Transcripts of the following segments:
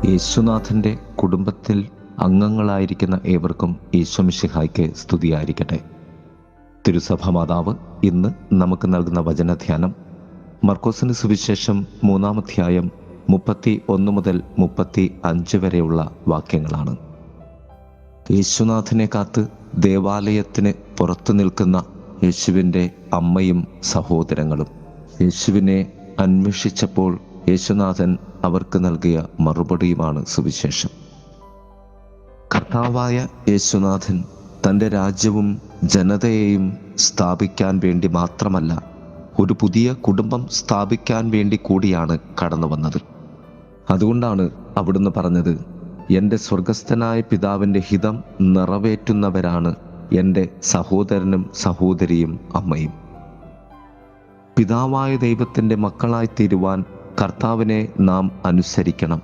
യേശുനാഥൻ്റെ കുടുംബത്തിൽ അംഗങ്ങളായിരിക്കുന്ന ഏവർക്കും ഈശോമിശിഹായ്ക്ക് സ്തുതിയായിരിക്കട്ടെ. തിരുസഭ മാതാവ് ഇന്ന് നമുക്ക് നൽകുന്ന വചനധ്യാനം മർക്കോസിന് സുവിശേഷം 3-ാം അധ്യായം 31 മുതൽ 35 വരെയുള്ള വാക്യങ്ങളാണ്. യേശുനാഥനെ കാത്ത് ദേവാലയത്തിന് പുറത്തു നിൽക്കുന്ന യേശുവിൻ്റെ അമ്മയും സഹോദരങ്ങളും യേശുവിനെ അന്വേഷിച്ചപ്പോൾ യേശുനാഥൻ അവർക്ക് നൽകിയ മറുപടിയുമാണ് സുവിശേഷം. കർത്താവായ യേശുനാഥൻ തൻ്റെ രാജ്യവും ജനതയെയും സ്ഥാപിക്കാൻ വേണ്ടി മാത്രമല്ല, ഒരു പുതിയ കുടുംബം സ്ഥാപിക്കാൻ വേണ്ടി കൂടിയാണ് കടന്നു വന്നത്. അതുകൊണ്ടാണ് അവിടുന്ന് പറഞ്ഞത്, എൻ്റെ സ്വർഗസ്ഥനായ പിതാവിൻ്റെ ഹിതം നിറവേറ്റുന്നവരാണ് എൻ്റെ സഹോദരനും സഹോദരിയും അമ്മയും. പിതാവായ ദൈവത്തിൻ്റെ മക്കളായി തീരുവാൻ കർത്താവിനെ നാം അനുസരിക്കണം.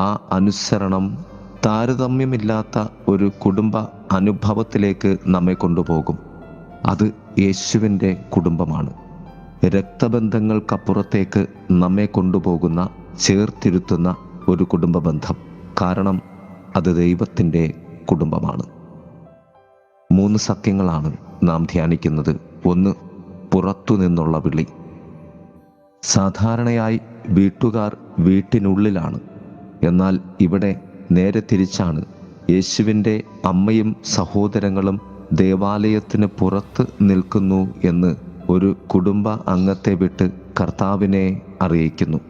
ആ അനുസരണം താരതമ്യമില്ലാത്ത ഒരു കുടുംബ അനുഭവത്തിലേക്ക് നമ്മെ കൊണ്ടുപോകും. അത് യേശുവിൻ്റെ കുടുംബമാണ്. രക്തബന്ധങ്ങൾക്കപ്പുറത്തേക്ക് നമ്മെ കൊണ്ടുപോകുന്ന, ചേർത്തിരുത്തുന്ന ഒരു കുടുംബ ബന്ധം. കാരണം അത് ദൈവത്തിൻ്റെ കുടുംബമാണ്. 3 സത്യങ്ങളാണ് നാം ധ്യാനിക്കുന്നത്. 1, പുറത്തു നിന്നുള്ള വിളി. സാധാരണയായി വീട്ടുകാർ വീട്ടിനുള്ളിലാണ്. എന്നാൽ ഇവിടെ നേരെ തിരിച്ചാണ്. യേശുവിൻ്റെ അമ്മയും സഹോദരങ്ങളും ദേവാലയത്തിന് പുറത്ത് നിൽക്കുന്നു എന്ന് ഒരു കുടുംബ അംഗത്തെ വിട്ട് കർത്താവിനെ അറിയിക്കുന്നു.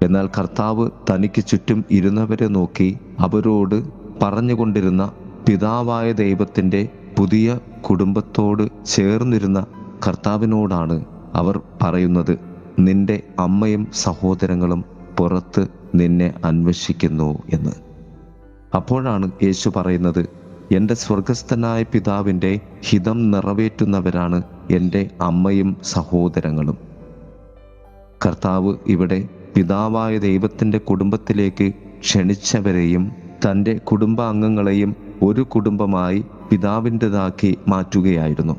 എന്നാൽ കർത്താവ് തനിക്ക് ചുറ്റും ഇരുന്നവരെ നോക്കി അവരോട് പറഞ്ഞുകൊണ്ടിരുന്ന പിതാവായ ദൈവത്തിൻ്റെ പുതിയ കുടുംബത്തോട് ചേർന്നിരുന്ന കർത്താവിനോടാണ് അവർ പറയുന്നത്, നിന്റെ അമ്മയും സഹോദരങ്ങളും പുറത്ത് നിന്നെ അന്വേഷിക്കുന്നു എന്ന്. അപ്പോഴാണ് യേശു പറയുന്നത്, എൻ്റെ സ്വർഗസ്ഥനായ പിതാവിൻ്റെ ഹിതം നിറവേറ്റുന്നവരാണ് എൻ്റെ അമ്മയും സഹോദരങ്ങളും. കർത്താവ് ഇവിടെ പിതാവായ ദൈവത്തിൻ്റെ കുടുംബത്തിലേക്ക് ക്ഷണിച്ചവരെയും തൻ്റെ കുടുംബാംഗങ്ങളെയും ഒരു കുടുംബമായി പിതാവിൻ്റെതാക്കി മാറ്റുകയായിരുന്നു.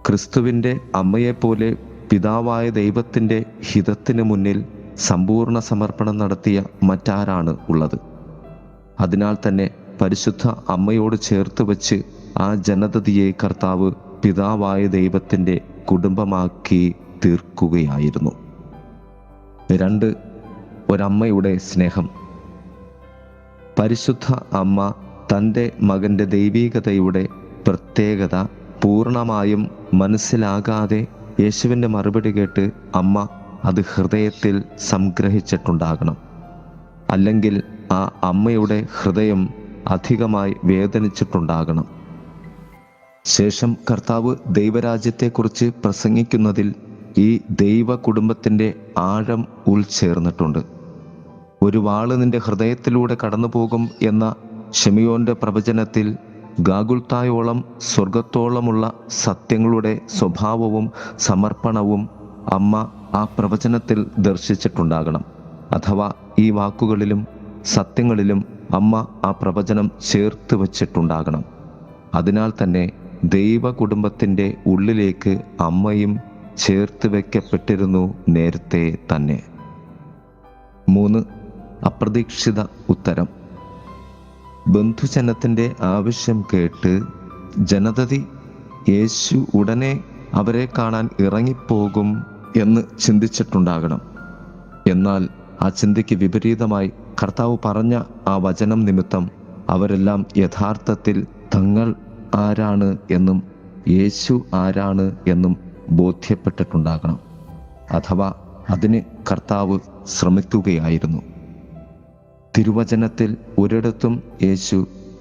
ക്രിസ്തുവിൻ്റെ അമ്മയെപ്പോലെ പിതാവായ ദൈവത്തിൻ്റെ ഹിതത്തിന് മുന്നിൽ സമ്പൂർണ്ണ സമർപ്പണം നടത്തിയ മറ്റാരാണ് ഉള്ളത്? അതിനാൽ തന്നെ പരിശുദ്ധ അമ്മയോട് ചേർത്ത് വച്ച് ആ ജനതയെ കർത്താവ് പിതാവായ ദൈവത്തിൻ്റെ കുടുംബമാക്കി തീർക്കുകയായിരുന്നു. 2, ഒരമ്മയുടെ സ്നേഹം. പരിശുദ്ധ അമ്മ തൻ്റെ മകൻ്റെ ദൈവീകതയുടെ പ്രത്യേകത പൂർണ്ണമായും മനസ്സിലാകാതെ യേശുവിൻ്റെ മറുപടി കേട്ട് അമ്മ അത് ഹൃദയത്തിൽ സംഗ്രഹിച്ചിട്ടുണ്ടാകണം. അല്ലെങ്കിൽ ആ അമ്മയുടെ ഹൃദയം അധികമായി വേദനിച്ചിട്ടുണ്ടാകണം. ശേഷം കർത്താവ് ദൈവരാജ്യത്തെക്കുറിച്ച് പ്രസംഗിക്കുന്നതിൽ ഈ ദൈവ കുടുംബത്തിൻ്റെ ആഴം ഉൾച്ചേർന്നിട്ടുണ്ട്. ഒരു വാള് നിന്റെ ഹൃദയത്തിലൂടെ കടന്നു പോകും എന്ന ശിമിയോന്റെ പ്രവചനത്തിൽ ഗാഗുൽത്തായോളം സ്വർഗത്തോളമുള്ള സത്യങ്ങളുടെ സ്വഭാവവും സമർപ്പണവും അമ്മ ആ പ്രവചനത്തിൽ ദർശിച്ചിട്ടുണ്ടാകണം. അഥവാ ഈ വാക്കുകളിലും സത്യങ്ങളിലും അമ്മ ആ പ്രവചനം ചേർത്ത് വച്ചിട്ടുണ്ടാകണം. അതിനാൽ തന്നെ ദൈവ കുടുംബത്തിൻ്റെ ഉള്ളിലേക്ക് അമ്മയും ചേർത്ത് വയ്ക്കപ്പെട്ടിരുന്നു നേരത്തെ തന്നെ. 3, അപ്രതീക്ഷിത ഉത്തരം. ബന്ധുജനത്തിൻ്റെ ആവശ്യം കേട്ട് ജനതതി യേശു ഉടനെ അവരെ കാണാൻ ഇറങ്ങിപ്പോകും എന്ന് ചിന്തിച്ചിട്ടുണ്ടാകണം. എന്നാൽ ആ ചിന്തയ്ക്ക് വിപരീതമായി കർത്താവ് പറഞ്ഞ ആ വചനം നിമിത്തം അവരെല്ലാം യഥാർത്ഥത്തിൽ തങ്ങൾ ആരാണ് എന്നും യേശു ആരാണ് എന്നും ബോധ്യപ്പെട്ടിട്ടുണ്ടാകണം. അഥവാ അതിന് കർത്താവ് ശ്രമിക്കുകയായിരുന്നു. തിരുവചനത്തിൽ ഒരിടത്തും യേശു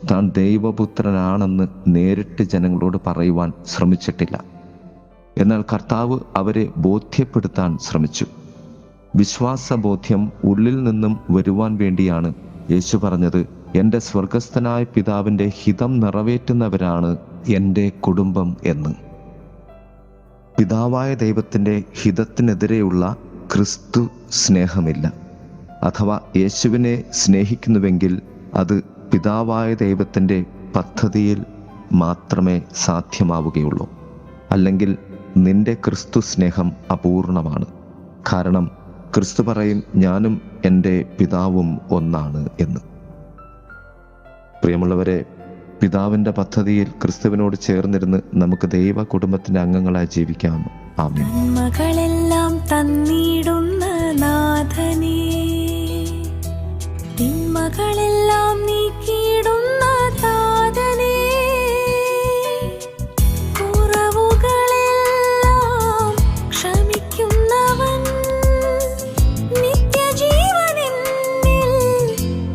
താൻ ദൈവപുത്രനാണെന്ന് നേരിട്ട് ജനങ്ങളോട് പറയുവാൻ ശ്രമിച്ചിട്ടില്ല. എന്നാൽ കർത്താവ് അവരെ ബോധ്യപ്പെടുത്താൻ ശ്രമിച്ചു. വിശ്വാസബോധ്യം ഉള്ളിൽ നിന്നും വരുവാൻ വേണ്ടിയാണ് യേശു പറഞ്ഞത്, എൻ്റെ സ്വർഗസ്ഥനായ പിതാവിൻ്റെ ഹിതം നിറവേറ്റുന്നവരാണ് എൻ്റെ കുടുംബം എന്ന്. പിതാവായ ദൈവത്തിൻ്റെ ഹിതത്തിനെതിരെയുള്ള ക്രിസ്തു സ്നേഹമില്ല. അഥവാ യേശുവിനെ സ്നേഹിക്കുന്നുവെങ്കിൽ അത് പിതാവായ ദൈവത്തിൻ്റെ പദ്ധതിയിൽ മാത്രമേ സാധ്യമാവുകയുള്ളൂ. അല്ലെങ്കിൽ നിന്റെ ക്രിസ്തു സ്നേഹം അപൂർണമാണ്. കാരണം ക്രിസ്തു പറയും, ഞാനും എൻ്റെ പിതാവും ഒന്നാണ് എന്ന്. പ്രിയമുള്ളവരെ, പിതാവിൻ്റെ പദ്ധതിയിൽ ക്രിസ്തുവിനോട് ചേർന്നിരുന്ന് നമുക്ക് ദൈവ കുടുംബത്തിൻ്റെ അംഗങ്ങളായി ജീവിക്കാം. ആമേൻ. നന്മകളെല്ലാം തന്നിടുന്ന നാഥനേ, തിന്മകളെല്ലാം നീക്കിയിടുന്ന താതനേ, കുറവുകളെല്ലാം ക്ഷമിക്കുന്നവൻ, നിത്യജീവനെന്നിൽ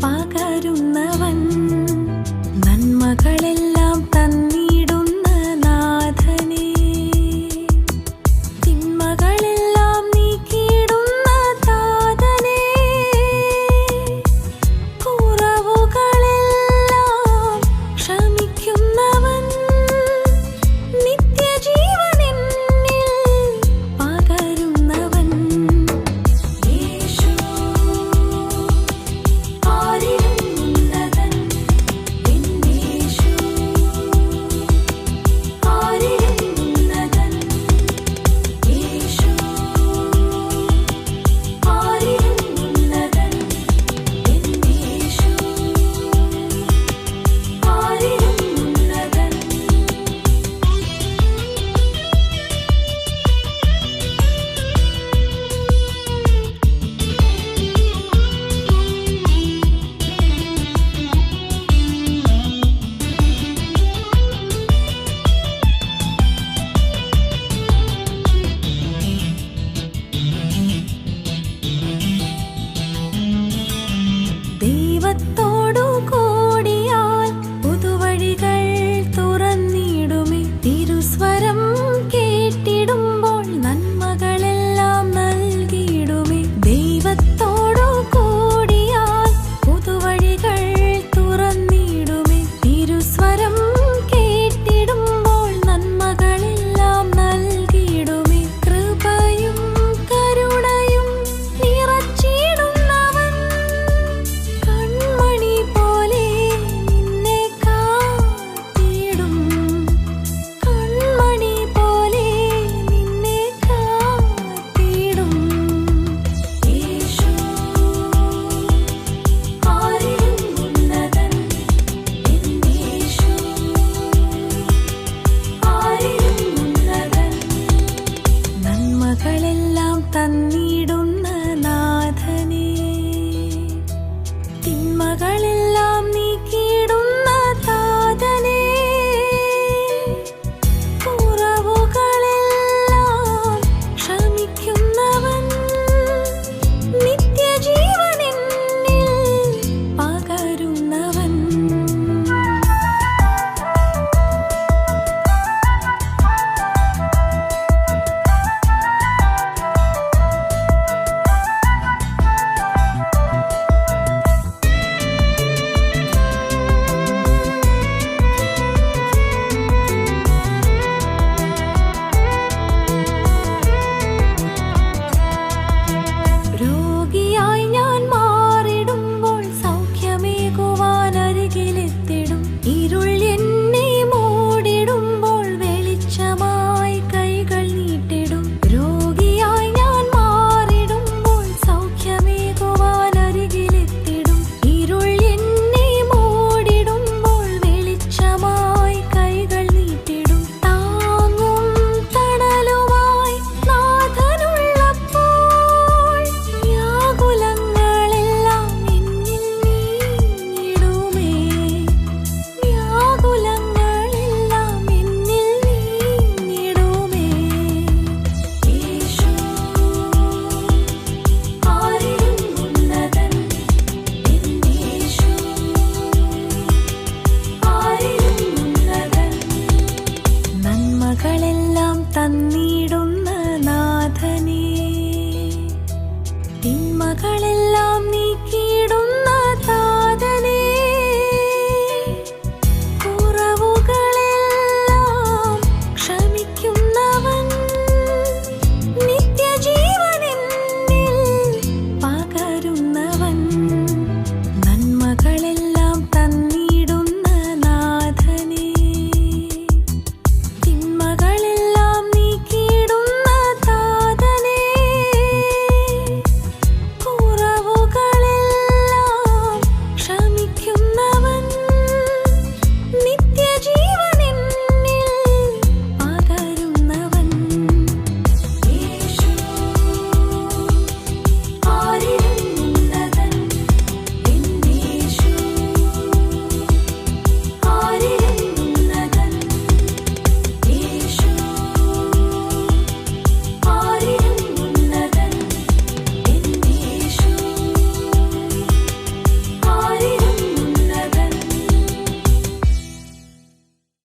പകരുന്നവൻ, നന്മകളെല്ലാം തന്നിടുന്ന നാഥനേ, തിന്മകളെല്ലാം നീക്കിയിടുന്ന താതനേ, കുറവുകളെല്ലാം ക്ഷമിക്കുന്നവൻ, നിത്യജീവനെന്നിൽ പകരുന്നവൻ. യേശു ആരിലും ഉന്നതൻ, യേശു ആരിലും ഉന്നതൻ, യേശു ആരിലും ഉന്നതൻ, യേശു ആരിലും ഉന്നതൻ. ദൈവത്തോടു കൂടിയാൽ പുതുവഴികൾ തുറന്നിടുമേ, തിരുസ്വരം കേട്ടിടുമ്പോൾ നന്മകളെല്ലാം നൽകിയിടുമേ. ദൈവത്തോടു കൂടിയാൽ പുതുവഴികൾ തുറന്നിടുമേ, തിരുസ്വരം കേട്ടിടുമ്പോൾ നന്മകളെല്ലാം നൽകിയിടുമേ. കൃപയും കരുണയും നിറച്ചിടുന്നവൻ, കൺമണി പോലെ നിന്നെ കാത്തിടും, കൺമണി പോലെ നിന്നെ കാത്തിടും. യേശു ആരിലും ഉന്നതൻ, യേശു ആരിലും ഉന്നതൻ, നന്മകളെല്ലാം തന്നിടുന്ന നാഥനേ, തിന്മകളെല്ലാം നീക്കിയിടുന്ന താതനേ, കുറവുകളെല്ലാം ക്ഷമിക്കുന്നവൻ, നിത്യജീവനെന്നിൽ പകരുന്നവൻ. രോഗിയായി ഞാൻ മാറിടുമ്പോൾ സൗഖ്യമേകുവാൻ അരികിലെത്തിടും, ഇരുൾ എന്നെ മൂടിടുമ്പോൾ വെളിച്ചമായി കൈകൾ നീട്ടിടും. രോഗിയായി ഞാൻ മാറിടുമ്പോൾ സൗഖ്യമേകുവാൻ അരികിലെത്തിടും, ഇരുൾ എന്നെ മൂടിടുമ്പോൾ വെളിച്ചമായി കൈകൾ നീട്ടിടും. താങ്ങും തണലുമായി നാഥനുള്ളപ്പോൾ വ്യാകുലങ്ങളെല്ലാം എന്നിൽ നീങ്ങിടുമേ, വ്യാകുലങ്ങളെല്ലാം എന്നിൽ നീങ്ങിടുമേ. യേശു ആരിലും ഉന്നതൻ, യേശു ആരിലും ഉന്നതൻ, നന്മകളെല്ലാം തന്നിടും